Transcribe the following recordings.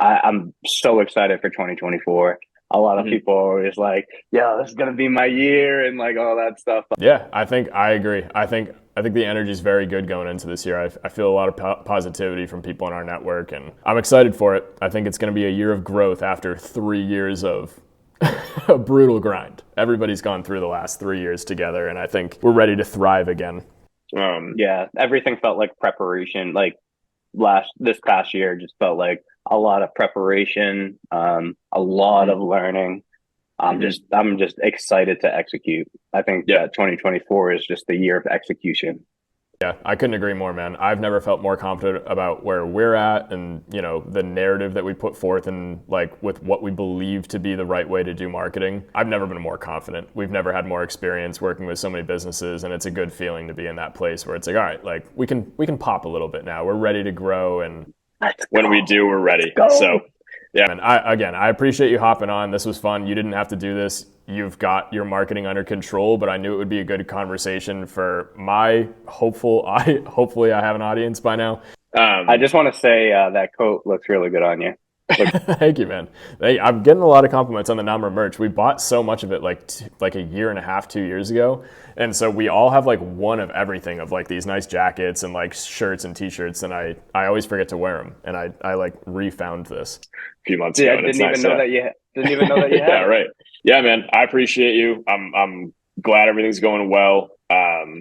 I'm so excited for 2024. A lot of people are always like, "Yeah, this is gonna be my year," and like all that stuff. Yeah, I agree. I think the energy is very good going into this year. I feel a lot of positivity from people in our network, and I'm excited for it. I think it's going to be a year of growth after 3 years of a brutal grind. Everybody's gone through the last 3 years together, and I think we're ready to thrive again. Yeah, everything felt like preparation. Like this past year just felt like a lot of preparation, a lot of learning. I'm just excited to execute. I think that 2024 is just the year of execution. Yeah, I couldn't agree more, man. I've never felt more confident about where we're at and, the narrative that we put forth and like with what we believe to be the right way to do marketing. I've never been more confident. We've never had more experience working with so many businesses, and it's a good feeling to be in that place where it's like, all right, like we can pop a little bit now. We're ready to grow, and when we do, we're ready. So yeah, and I appreciate you hopping on. This was fun. You didn't have to do this. You've got your marketing under control, but I knew it would be a good conversation for my hopefully I have an audience by now. I just want to say that coat looks really good on you. Thank you, man. I'm getting a lot of compliments on the Namra merch. We bought so much of it like a year and a half, 2 years ago. And so we all have like one of everything of like these nice jackets and like shirts and t-shirts. And I always forget to wear them. And I like refound this a few months ago. I didn't even know that you had yeah, right. Yeah, man. I appreciate you. I'm glad everything's going well.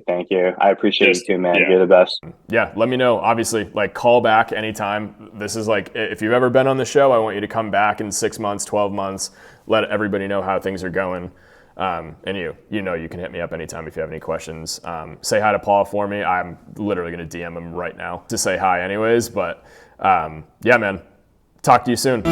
Thank you. I appreciate you too, man. Yeah. You're the best. Yeah, let me know. Obviously, like call back anytime. This is like, if you've ever been on the show, I want you to come back in 6 months, 12 months, let everybody know how things are going. And you can hit me up anytime if you have any questions. Say hi to Paul for me. I'm literally going to DM him right now to say hi anyways. But yeah, man, talk to you soon.